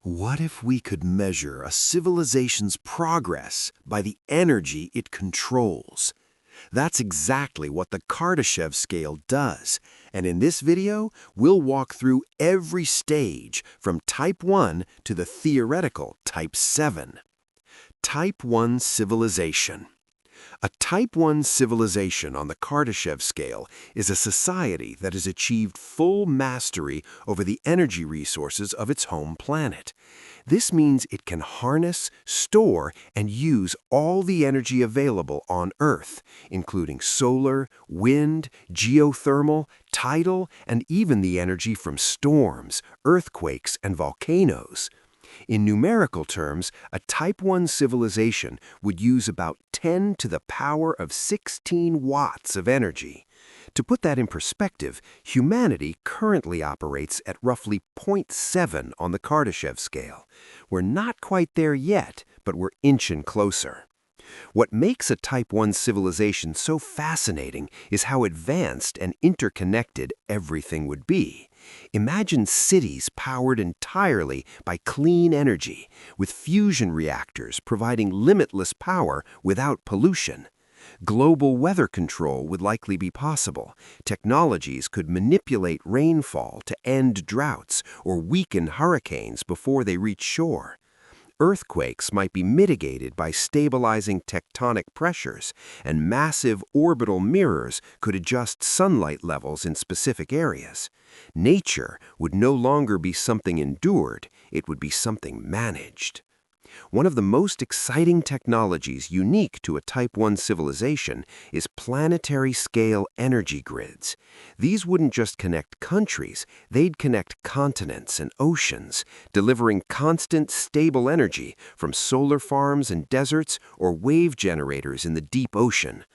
What if we could measure a civilization's progress by the energy it controls? That's exactly what the Kardashev scale does, and in this video, we'll walk through every stage from Type 1 to the theoretical Type 7. Type 1 civilization. A Type 1 civilization on the Kardashev scale is a society that has achieved full mastery over the energy resources of its home planet. This means it can harness, store, and use all the energy available on Earth, including solar, wind, geothermal, tidal, and even the energy from storms, earthquakes, and volcanoes. In numerical terms, a Type 1 civilization would use about 10 to the power of 16 watts of energy. To put that in perspective, humanity currently operates at roughly 0.7 on the Kardashev scale. We're not quite there yet, but we're inching closer. What makes a Type 1 civilization so fascinating is how advanced and interconnected everything would be. Imagine cities powered entirely by clean energy, with fusion reactors providing limitless power without pollution. Global weather control would likely be possible. Technologies could manipulate rainfall to end droughts or weaken hurricanes before they reach shore. Earthquakes might be mitigated by stabilizing tectonic pressures, and massive orbital mirrors could adjust sunlight levels in specific areas. Nature would no longer be something endured, it would be something managed. One of the most exciting technologies unique to a Type 1 civilization is planetary-scale energy grids. These wouldn't just connect countries, they'd connect continents and oceans, delivering constant, stable energy from solar farms and deserts or wave generators in the deep ocean.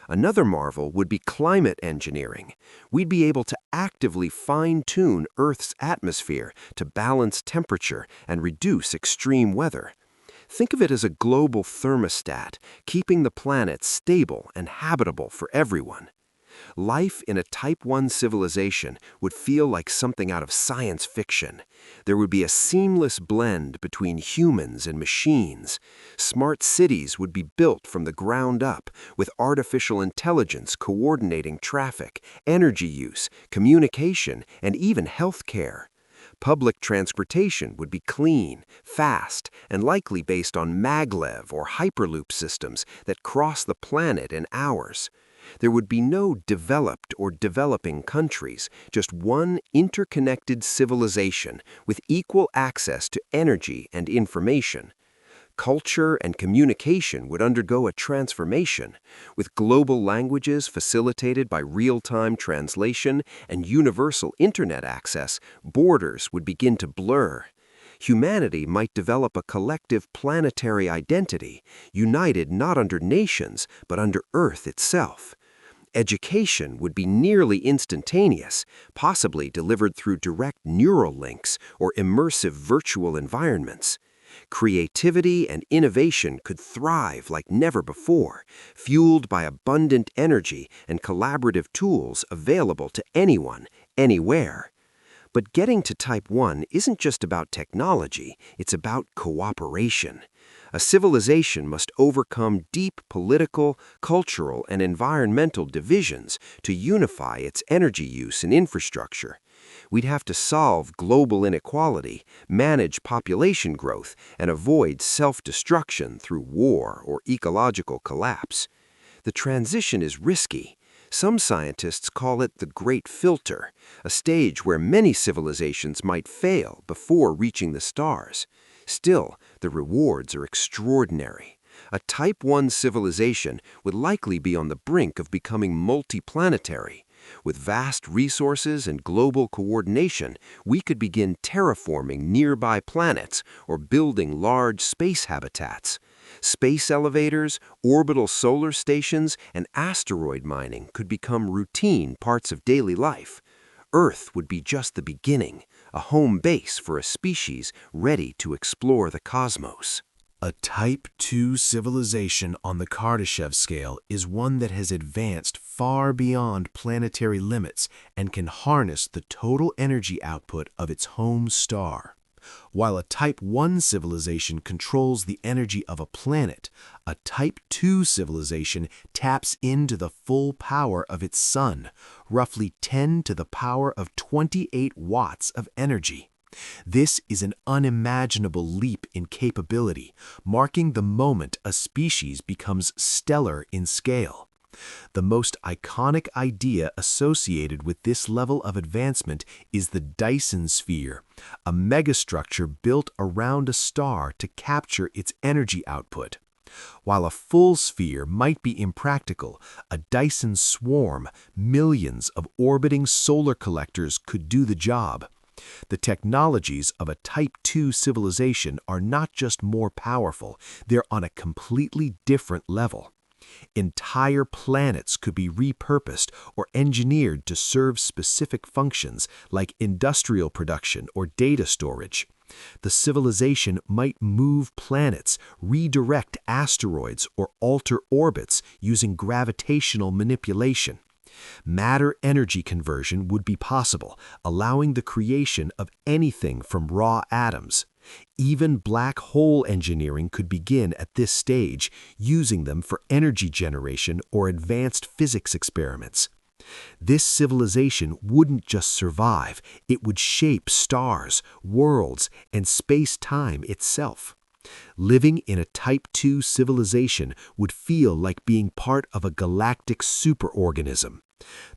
Another marvel would be climate engineering. We'd be able to actively fine-tune Earth's atmosphere to balance temperature and reduce extreme weather. Think of it as a global thermostat, keeping the planet stable and habitable for everyone. Life in a Type 1 civilization would feel like something out of science fiction. There would be a seamless blend between humans and machines. Smart cities would be built from the ground up, with artificial intelligence coordinating traffic, energy use, communication, and even healthcare. Public transportation would be clean, fast, and likely based on maglev or hyperloop systems that cross the planet in hours. There would be no developed or developing countries, just one interconnected civilization with equal access to energy and information. Culture and communication would undergo a transformation, with global languages facilitated by real-time translation and universal internet access. Borders would begin to blur. Humanity might develop a collective planetary identity, united not under nations, but under Earth itself. Education would be nearly instantaneous, possibly delivered through direct neural links or immersive virtual environments. Creativity and innovation could thrive like never before, fueled by abundant energy and collaborative tools available to anyone, anywhere. But getting to Type 1 isn't just about technology, it's about cooperation. A civilization must overcome deep political, cultural, and environmental divisions to unify its energy use and infrastructure. We'd have to solve global inequality, manage population growth, and avoid self-destruction through war or ecological collapse. The transition is risky. Some scientists call it the Great Filter, a stage where many civilizations might fail before reaching the stars. Still, the rewards are extraordinary. A Type 1 civilization would likely be on the brink of becoming multiplanetary. With vast resources and global coordination, we could begin terraforming nearby planets or building large space habitats. Space elevators, orbital solar stations, and asteroid mining could become routine parts of daily life. Earth would be just the beginning, a home base for a species ready to explore the cosmos. A Type 2 civilization on the Kardashev scale is one that has advanced far beyond planetary limits and can harness the total energy output of its home star. While a Type 1 civilization controls the energy of a planet, a Type 2 civilization taps into the full power of its sun, roughly 10 to the power of 28 watts of energy. This is an unimaginable leap in capability, marking the moment a species becomes stellar in scale. The most iconic idea associated with this level of advancement is the Dyson sphere, a megastructure built around a star to capture its energy output. While a full sphere might be impractical, a Dyson swarm, millions of orbiting solar collectors, could do the job. The technologies of a Type 2 civilization are not just more powerful, they're on a completely different level. Entire planets could be repurposed or engineered to serve specific functions like industrial production or data storage. The civilization might move planets, redirect asteroids, or alter orbits using gravitational manipulation. Matter-energy conversion would be possible, allowing the creation of anything from raw atoms. Even black hole engineering could begin at this stage, using them for energy generation or advanced physics experiments. This civilization wouldn't just survive, it would shape stars, worlds, and space-time itself. Living in a Type 2 civilization would feel like being part of a galactic superorganism.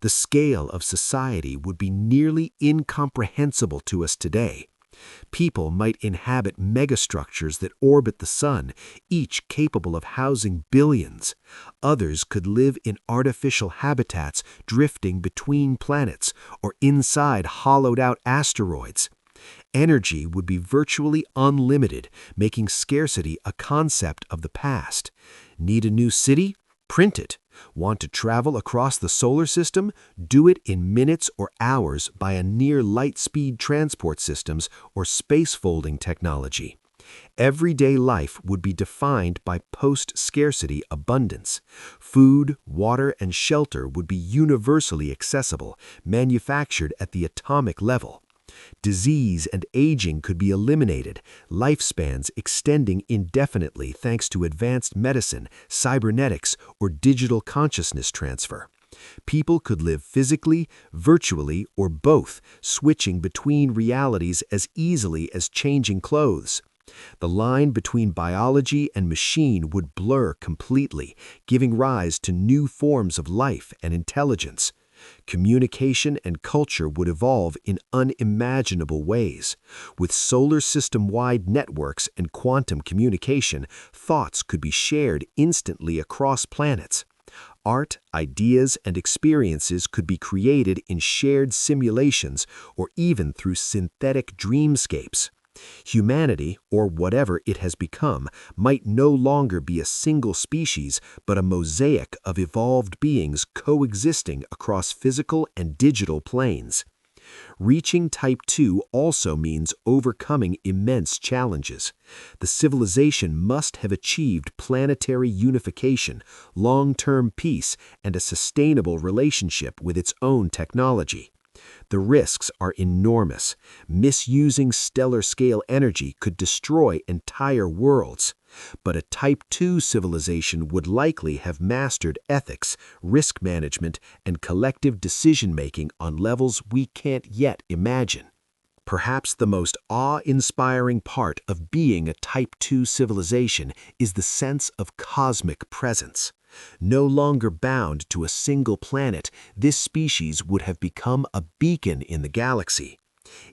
The scale of society would be nearly incomprehensible to us today. People might inhabit megastructures that orbit the sun, each capable of housing billions. Others could live in artificial habitats drifting between planets or inside hollowed-out asteroids. Energy would be virtually unlimited, making scarcity a concept of the past. Need a new city? Print it. Want to travel across the solar system? Do it in minutes or hours by a near-light-speed transport systems or space-folding technology. Everyday life would be defined by post-scarcity abundance. Food, water, and shelter would be universally accessible, manufactured at the atomic level. Disease and aging could be eliminated, lifespans extending indefinitely thanks to advanced medicine, cybernetics, or digital consciousness transfer. People could live physically, virtually, or both, switching between realities as easily as changing clothes. The line between biology and machine would blur completely, giving rise to new forms of life and intelligence. Communication and culture would evolve in unimaginable ways. With solar system-wide networks and quantum communication, thoughts could be shared instantly across planets. Art, ideas, and experiences could be created in shared simulations or even through synthetic dreamscapes. Humanity, or whatever it has become, might no longer be a single species, but a mosaic of evolved beings coexisting across physical and digital planes. Reaching Type 2 also means overcoming immense challenges. The civilization must have achieved planetary unification, long-term peace, and a sustainable relationship with its own technology. The risks are enormous. Misusing stellar-scale energy could destroy entire worlds. But a Type 2 civilization would likely have mastered ethics, risk management, and collective decision-making on levels we can't yet imagine. Perhaps the most awe-inspiring part of being a Type 2 civilization is the sense of cosmic presence. No longer bound to a single planet, this species would have become a beacon in the galaxy.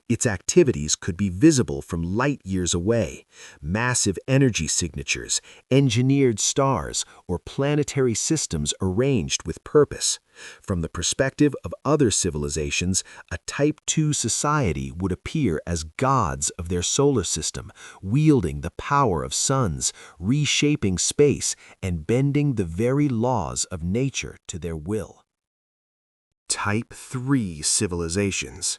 Its activities could be visible from light years away. Massive energy signatures, engineered stars, or planetary systems arranged with purpose. From the perspective of other civilizations, a Type 2 society would appear as gods of their solar system, wielding the power of suns, reshaping space, and bending the very laws of nature to their will. Type 3 civilizations.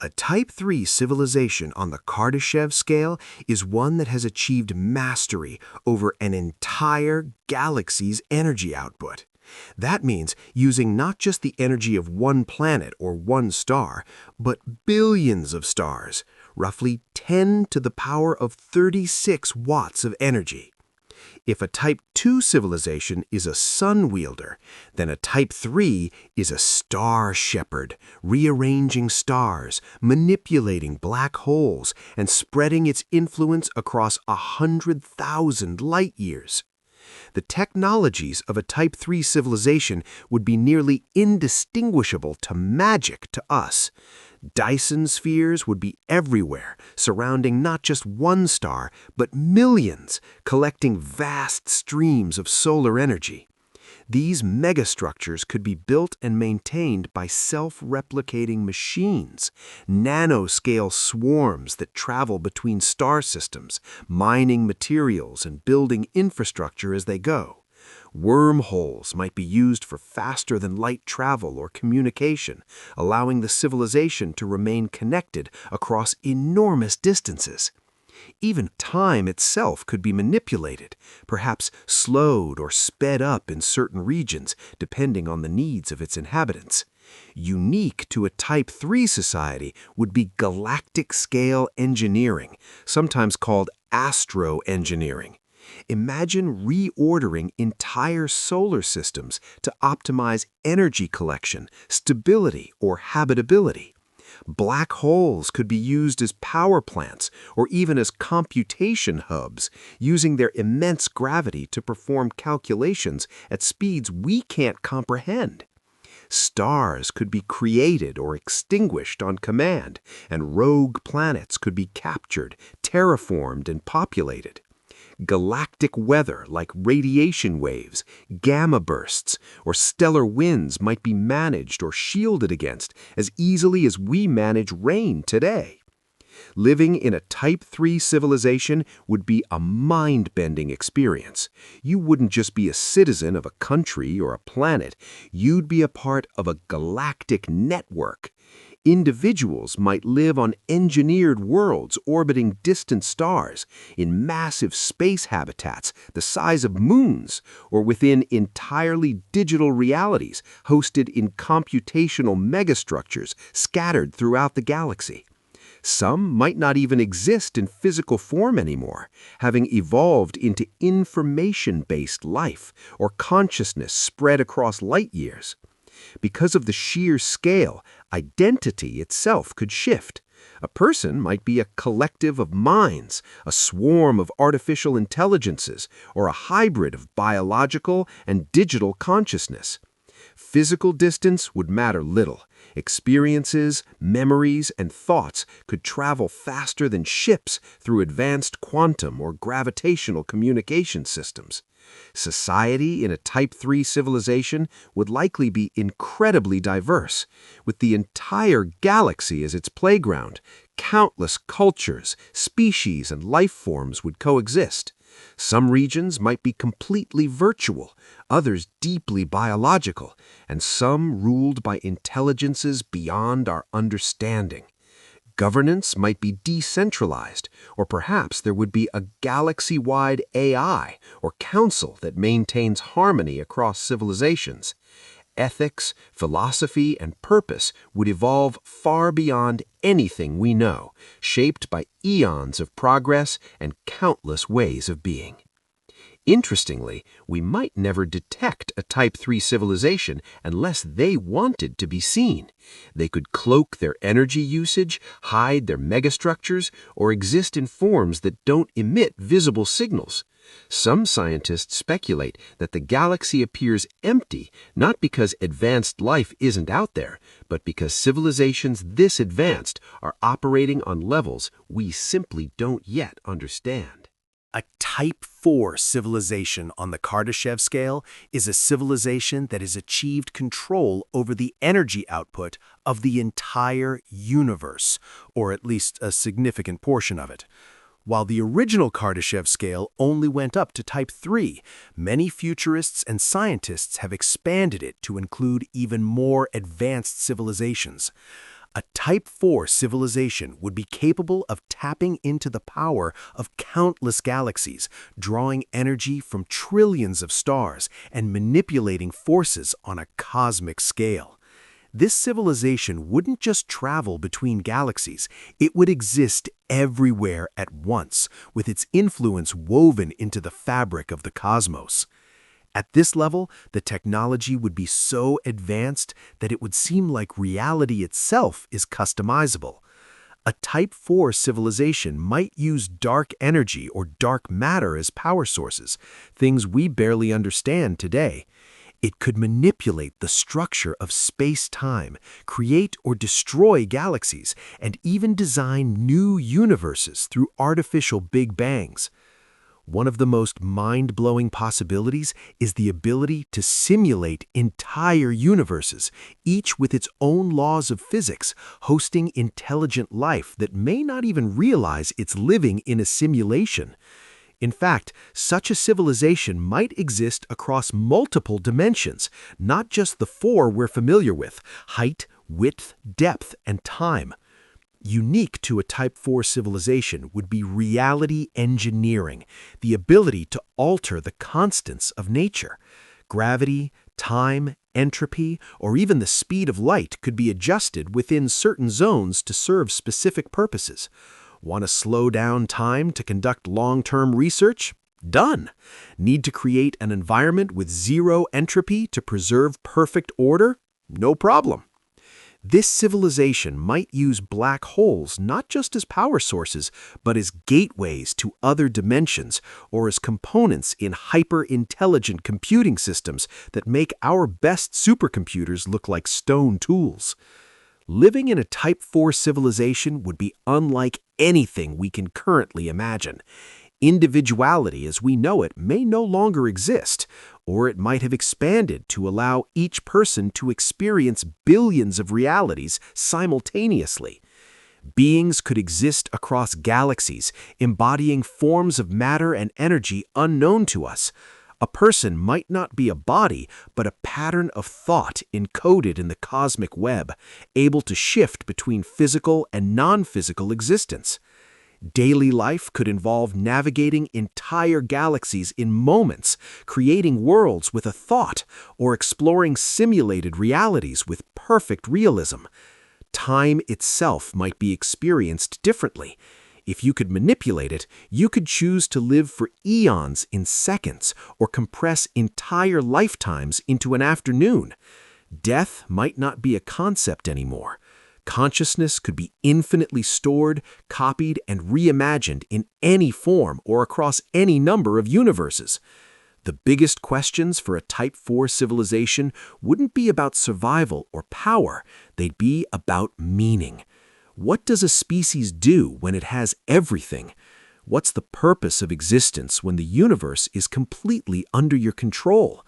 A Type 3 civilization on the Kardashev scale is one that has achieved mastery over an entire galaxy's energy output. That means using not just the energy of one planet or one star, but billions of stars, roughly 10 to the power of 36 watts of energy. If a Type 2 civilization is a sun wielder, then a Type 3 is a star shepherd, rearranging stars, manipulating black holes, and spreading its influence across 100,000 light years. The technologies of a Type 3 civilization would be nearly indistinguishable to magic to us. Dyson spheres would be everywhere, surrounding not just one star, but millions, collecting vast streams of solar energy. These megastructures could be built and maintained by self-replicating machines, nanoscale swarms that travel between star systems, mining materials and building infrastructure as they go. Wormholes might be used for faster-than-light travel or communication, allowing the civilization to remain connected across enormous distances. Even time itself could be manipulated, perhaps slowed or sped up in certain regions, depending on the needs of its inhabitants. Unique to a Type 3 society would be galactic-scale engineering, sometimes called astroengineering. Imagine reordering entire solar systems to optimize energy collection, stability, or habitability. Black holes could be used as power plants or even as computation hubs, using their immense gravity to perform calculations at speeds we can't comprehend. Stars could be created or extinguished on command, and rogue planets could be captured, terraformed, and populated. Galactic weather like radiation waves, gamma bursts, or stellar winds might be managed or shielded against as easily as we manage rain today. Living in a Type 3 civilization would be a mind-bending experience. You wouldn't just be a citizen of a country or a planet, you'd be a part of a galactic network. Individuals might live on engineered worlds orbiting distant stars, in massive space habitats the size of moons, or within entirely digital realities hosted in computational megastructures scattered throughout the galaxy. Some might not even exist in physical form anymore, having evolved into information-based life or consciousness spread across light years. Because of the sheer scale, identity itself could shift. A person might be a collective of minds, a swarm of artificial intelligences, or a hybrid of biological and digital consciousness. Physical distance would matter little. Experiences, memories, and thoughts could travel faster than ships through advanced quantum or gravitational communication systems. Society in a Type 3 civilization would likely be incredibly diverse, with the entire galaxy as its playground. Countless cultures, species, and life forms would coexist. Some regions might be completely virtual, others deeply biological, and some ruled by intelligences beyond our understanding. Governance might be decentralized, or perhaps there would be a galaxy-wide AI or council that maintains harmony across civilizations. Ethics, philosophy, and purpose would evolve far beyond anything we know, shaped by eons of progress and countless ways of being. Interestingly, we might never detect a Type 3 civilization unless they wanted to be seen. They could cloak their energy usage, hide their megastructures, or exist in forms that don't emit visible signals. Some scientists speculate that the galaxy appears empty not because advanced life isn't out there, but because civilizations this advanced are operating on levels we simply don't yet understand. A Type 4 civilization on the Kardashev scale is a civilization that has achieved control over the energy output of the entire universe, or at least a significant portion of it. While the original Kardashev scale only went up to Type 3, many futurists and scientists have expanded it to include even more advanced civilizations. A Type 4 civilization would be capable of tapping into the power of countless galaxies, drawing energy from trillions of stars, and manipulating forces on a cosmic scale. This civilization wouldn't just travel between galaxies, it would exist everywhere at once, with its influence woven into the fabric of the cosmos. At this level, the technology would be so advanced that it would seem like reality itself is customizable. A Type 4 civilization might use dark energy or dark matter as power sources, things we barely understand today. It could manipulate the structure of space-time, create or destroy galaxies, and even design new universes through artificial Big Bangs. One of the most mind-blowing possibilities is the ability to simulate entire universes, each with its own laws of physics, hosting intelligent life that may not even realize it's living in a simulation. In fact, such a civilization might exist across multiple dimensions, not just the four we're familiar with: height, width, depth, and time. Unique to a Type 4 civilization would be reality engineering, the ability to alter the constants of nature. Gravity, time, entropy, or even the speed of light could be adjusted within certain zones to serve specific purposes. Want to slow down time to conduct long-term research? Done. Need to create an environment with zero entropy to preserve perfect order? No problem. This civilization might use black holes not just as power sources, but as gateways to other dimensions or as components in hyper-intelligent computing systems that make our best supercomputers look like stone tools. Living in a Type 4 civilization would be unlike anything we can currently imagine. Individuality as we know it may no longer exist, or it might have expanded to allow each person to experience billions of realities simultaneously. Beings could exist across galaxies, embodying forms of matter and energy unknown to us. A person might not be a body, but a pattern of thought encoded in the cosmic web, able to shift between physical and non-physical existence. Daily life could involve navigating entire galaxies in moments, creating worlds with a thought, or exploring simulated realities with perfect realism. Time itself might be experienced differently. If you could manipulate it, you could choose to live for eons in seconds or compress entire lifetimes into an afternoon. Death might not be a concept anymore. Consciousness could be infinitely stored, copied, and reimagined in any form or across any number of universes. The biggest questions for a Type 4 civilization wouldn't be about survival or power, they'd be about meaning. What does a species do when it has everything? What's the purpose of existence when the universe is completely under your control?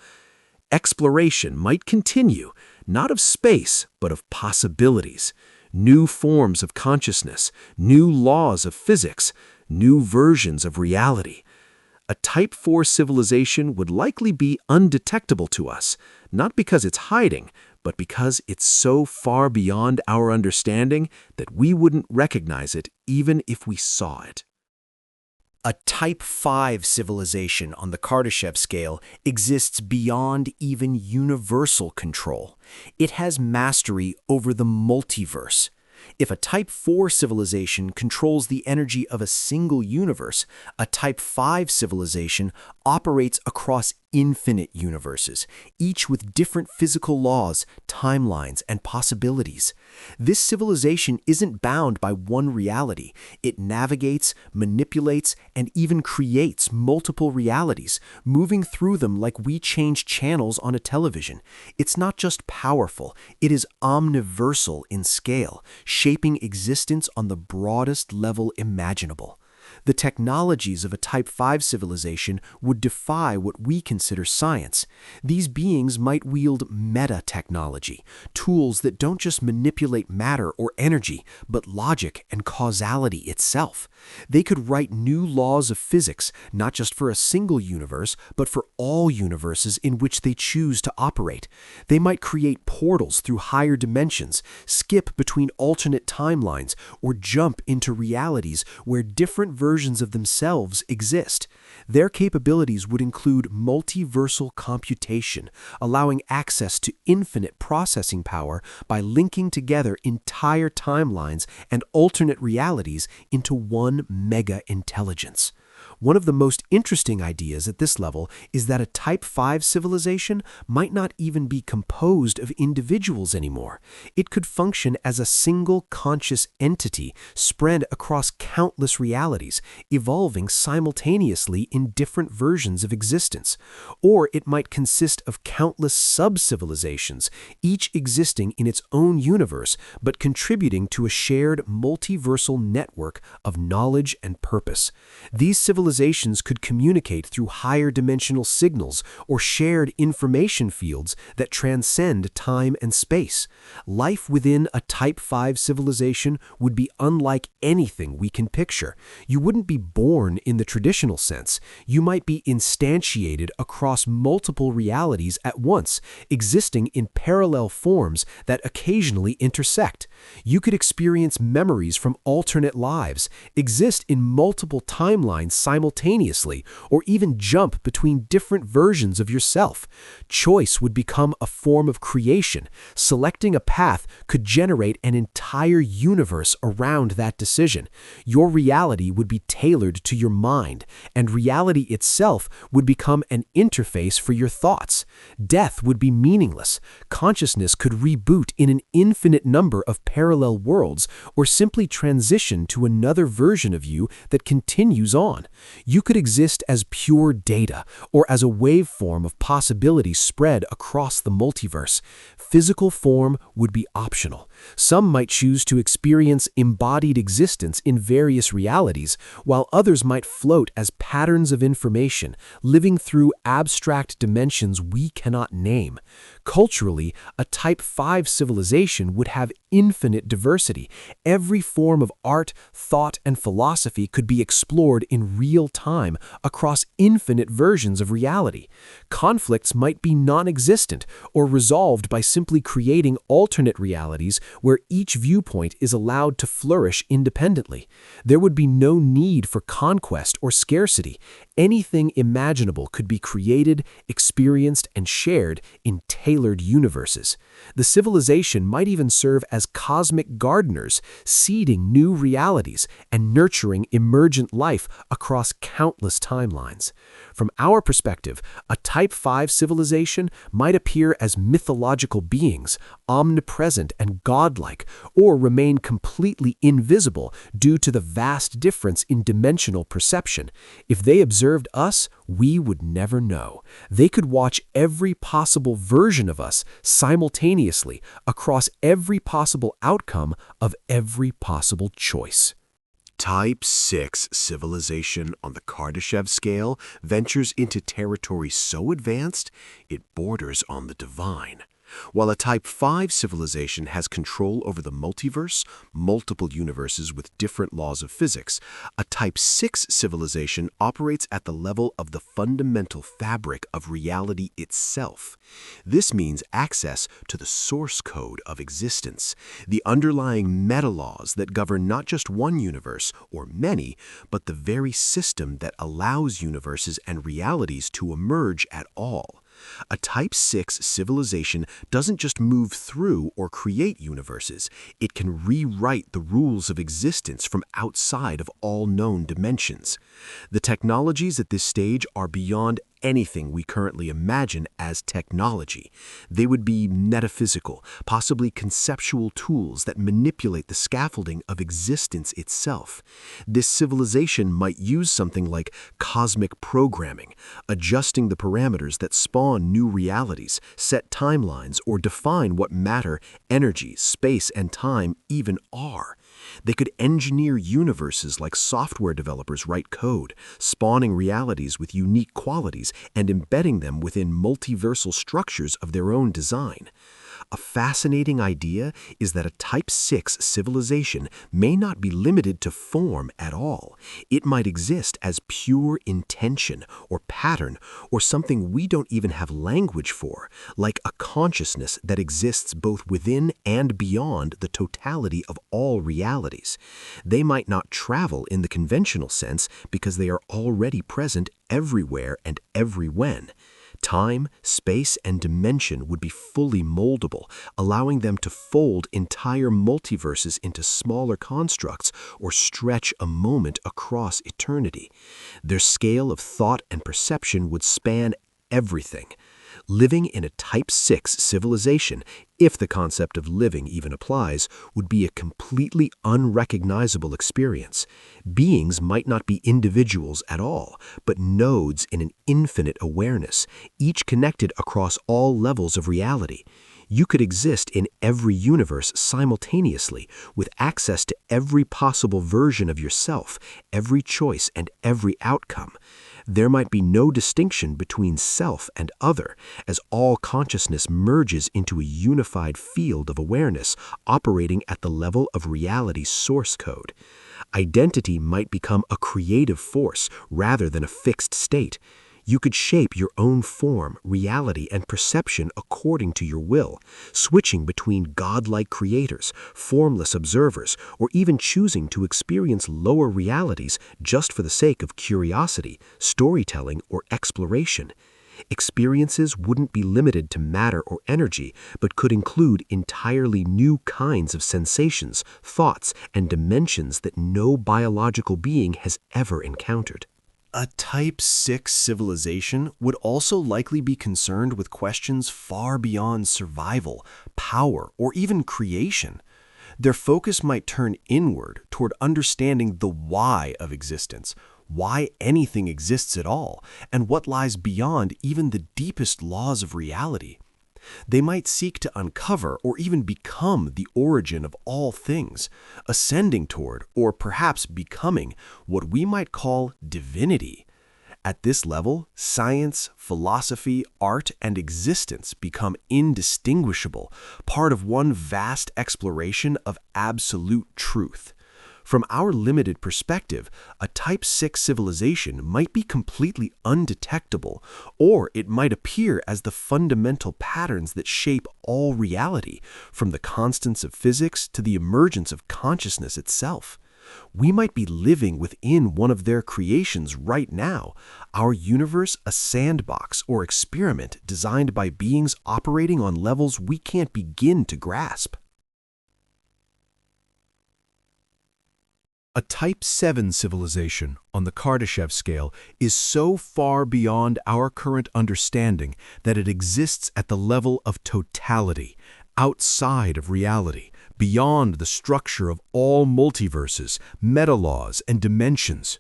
Exploration might continue, not of space, but of possibilities. New forms of consciousness, new laws of physics, new versions of reality. A Type 4 civilization would likely be undetectable to us, not because it's hiding, but because it's so far beyond our understanding that we wouldn't recognize it even if we saw it. A Type 5 civilization on the Kardashev scale exists beyond even universal control. It has mastery over the multiverse. If a Type 4 civilization controls the energy of a single universe, a Type 5 civilization operates across infinite universes, each with different physical laws, timelines, and possibilities. This civilization isn't bound by one reality. It navigates, manipulates, and even creates multiple realities, moving through them like we change channels on a television. It's not just powerful, it is omniversal in scale, shaping existence on the broadest level imaginable. The technologies of a Type 5 civilization would defy what we consider science. These beings might wield meta-technology, tools that don't just manipulate matter or energy, but logic and causality itself. They could write new laws of physics, not just for a single universe, but for all universes in which they choose to operate. They might create portals through higher dimensions, skip between alternate timelines, or jump into realities where different versions versions of themselves exist. Their capabilities would include multiversal computation, allowing access to infinite processing power by linking together entire timelines and alternate realities into one mega-intelligence. One of the most interesting ideas at this level is that a Type 5 civilization might not even be composed of individuals anymore. It could function as a single conscious entity spread across countless realities, evolving simultaneously in different versions of existence. Or it might consist of countless sub-civilizations, each existing in its own universe, but contributing to a shared multiversal network of knowledge and purpose. These civilizations could communicate through higher dimensional signals or shared information fields that transcend time and space. Life within a Type 5 civilization would be unlike anything we can picture. You wouldn't be born in the traditional sense. You might be instantiated across multiple realities at once, existing in parallel forms that occasionally intersect. You could experience memories from alternate lives, exist in multiple timelines simultaneously, or even jump between different versions of yourself. Choice would become a form of creation. Selecting a path could generate an entire universe around that decision. Your reality would be tailored to your mind, and reality itself would become an interface for your thoughts. Death would be meaningless. Consciousness could reboot in an infinite number of parallel worlds, or simply transition to another version of you that continues on. You could exist as pure data, or as a waveform of possibilities spread across the multiverse. Physical form would be optional. Some might choose to experience embodied existence in various realities, while others might float as patterns of information, living through abstract dimensions we cannot name. Culturally, a Type 5 civilization would have infinite diversity. Every form of art, thought, and philosophy could be explored in real time across infinite versions of reality. Conflicts might be non-existent or resolved by simply creating alternate realities where each viewpoint is allowed to flourish independently. There would be no need for conquest or scarcity. Anything imaginable could be created, experienced, and shared in tailored universes. The civilization might even serve as cosmic gardeners, seeding new realities and nurturing emergent life across countless timelines. From our perspective, a Type 5 civilization might appear as mythological beings, omnipresent and godlike, or remain completely invisible due to the vast difference in dimensional perception. If they observed us, we would never know. They could watch every possible version of us simultaneously across every possible outcome of every possible choice. Type 6 civilization on the Kardashev scale ventures into territory so advanced it borders on the divine. While a Type 5 civilization has control over the multiverse, multiple universes with different laws of physics, a Type 6 civilization operates at the level of the fundamental fabric of reality itself. This means access to the source code of existence, the underlying meta-laws that govern not just one universe or many, but the very system that allows universes and realities to emerge at all. A Type 6 civilization doesn't just move through or create universes, it can rewrite the rules of existence from outside of all known dimensions. The technologies at this stage are beyond anything we currently imagine as technology. They would be metaphysical, possibly conceptual tools that manipulate the scaffolding of existence itself. This civilization might use something like cosmic programming, adjusting the parameters that spawn new realities, set timelines, or define what matter, energy, space, and time even are. They could engineer universes like software developers write code, spawning realities with unique qualities and embedding them within multiversal structures of their own design. A fascinating idea is that a Type 6 civilization may not be limited to form at all. It might exist as pure intention or pattern or something we don't even have language for, like a consciousness that exists both within and beyond the totality of all realities. They might not travel in the conventional sense because they are already present everywhere and everywhen. Time, space, and dimension would be fully moldable, allowing them to fold entire multiverses into smaller constructs or stretch a moment across eternity. Their scale of thought and perception would span everything. Living in a Type 6 civilization, if the concept of living even applies, would be a completely unrecognizable experience. Beings might not be individuals at all, but nodes in an infinite awareness, each connected across all levels of reality. You could exist in every universe simultaneously, with access to every possible version of yourself, every choice, and every outcome. There might be no distinction between self and other, as all consciousness merges into a unified field of awareness operating at the level of reality's source code. Identity might become a creative force rather than a fixed state. You could shape your own form, reality, and perception according to your will, switching between godlike creators, formless observers, or even choosing to experience lower realities just for the sake of curiosity, storytelling, or exploration. Experiences wouldn't be limited to matter or energy, but could include entirely new kinds of sensations, thoughts, and dimensions that no biological being has ever encountered. A Type 6 civilization would also likely be concerned with questions far beyond survival, power, or even creation. Their focus might turn inward toward understanding the why of existence, why anything exists at all, and what lies beyond even the deepest laws of reality. They might seek to uncover or even become the origin of all things, ascending toward, or perhaps becoming, what we might call divinity. At this level, science, philosophy, art, and existence become indistinguishable, part of one vast exploration of absolute truth. From our limited perspective, a Type 6 civilization might be completely undetectable, or it might appear as the fundamental patterns that shape all reality, from the constants of physics to the emergence of consciousness itself. We might be living within one of their creations right now, our universe a sandbox or experiment designed by beings operating on levels we can't begin to grasp. A Type 7 civilization on the Kardashev scale is so far beyond our current understanding that it exists at the level of totality, outside of reality, beyond the structure of all multiverses, meta-laws, and dimensions.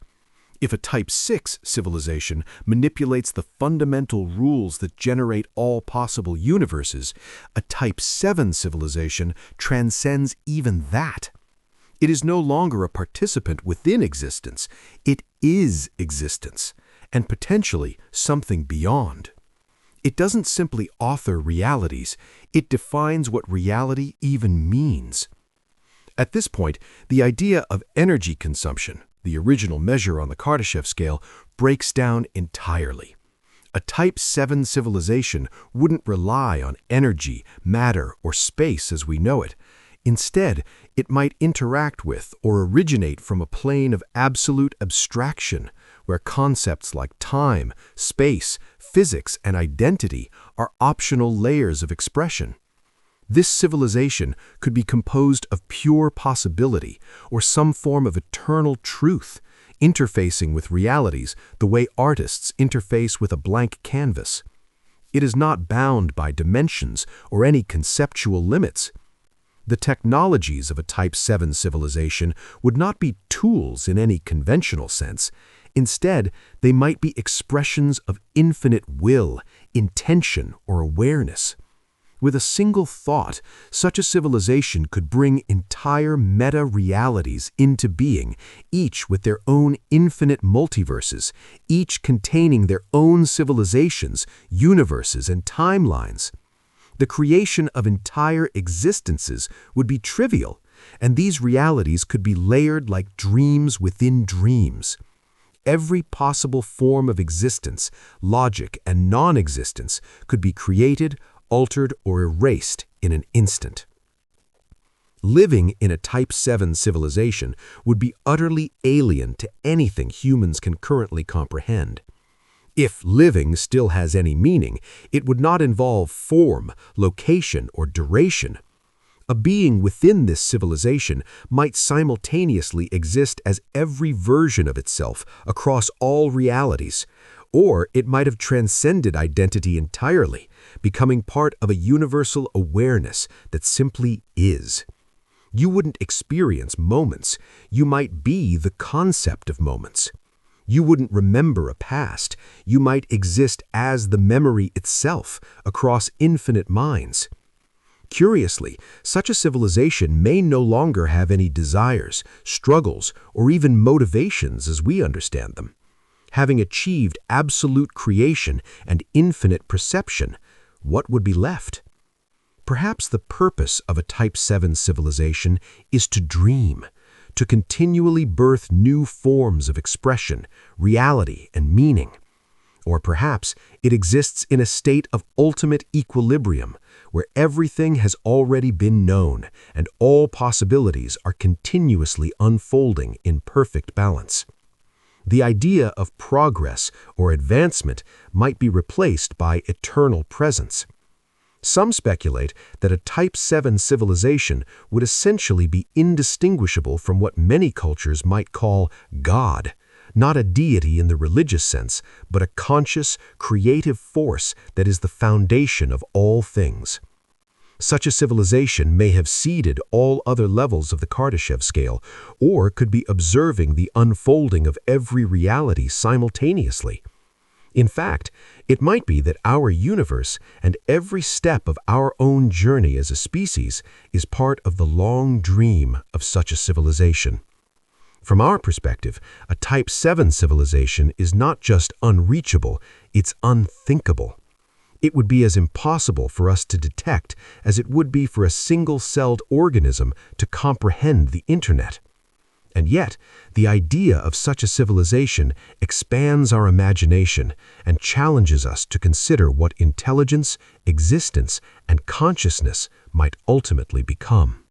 If a Type 6 civilization manipulates the fundamental rules that generate all possible universes, a Type 7 civilization transcends even that. It is no longer a participant within existence. It is existence, and potentially something beyond. It doesn't simply author realities, it defines what reality even means. At this point, the idea of energy consumption, the original measure on the Kardashev scale, breaks down entirely. A Type 7 civilization wouldn't rely on energy, matter, or space as we know it. Instead, it might interact with or originate from a plane of absolute abstraction, where concepts like time, space, physics, and identity are optional layers of expression. This civilization could be composed of pure possibility or some form of eternal truth, interfacing with realities the way artists interface with a blank canvas. It is not bound by dimensions or any conceptual limits. The technologies of a Type 7 civilization would not be tools in any conventional sense. Instead, they might be expressions of infinite will, intention, or awareness. With a single thought, such a civilization could bring entire meta-realities into being, each with their own infinite multiverses, each containing their own civilizations, universes, and timelines. The creation of entire existences would be trivial, and these realities could be layered like dreams within dreams. Every possible form of existence, logic, and non-existence could be created, altered, or erased in an instant. Living in a Type 7 civilization would be utterly alien to anything humans can currently comprehend. If living still has any meaning, it would not involve form, location, or duration. A being within this civilization might simultaneously exist as every version of itself across all realities, or it might have transcended identity entirely, becoming part of a universal awareness that simply is. You wouldn't experience moments, you might be the concept of moments. You wouldn't remember a past, you might exist as the memory itself across infinite minds. Curiously, such a civilization may no longer have any desires, struggles, or even motivations as we understand them. Having achieved absolute creation and infinite perception, what would be left? Perhaps the purpose of a Type 7 civilization is to dream, to continually birth new forms of expression, reality, and meaning. Or perhaps it exists in a state of ultimate equilibrium, where everything has already been known and all possibilities are continuously unfolding in perfect balance. The idea of progress or advancement might be replaced by eternal presence. Some speculate that a Type 7 civilization would essentially be indistinguishable from what many cultures might call God, not a deity in the religious sense, but a conscious, creative force that is the foundation of all things. Such a civilization may have seeded all other levels of the Kardashev scale, or could be observing the unfolding of every reality simultaneously. In fact, it might be that our universe and every step of our own journey as a species is part of the long dream of such a civilization. From our perspective, a Type 7 civilization is not just unreachable, it's unthinkable. It would be as impossible for us to detect as it would be for a single-celled organism to comprehend the internet. And yet, the idea of such a civilization expands our imagination and challenges us to consider what intelligence, existence, and consciousness might ultimately become.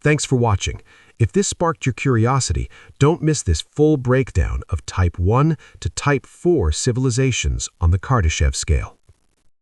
Thanks for watching. If this sparked your curiosity, don't miss this full breakdown of Type 1 to Type 4 civilizations on the Kardashev scale.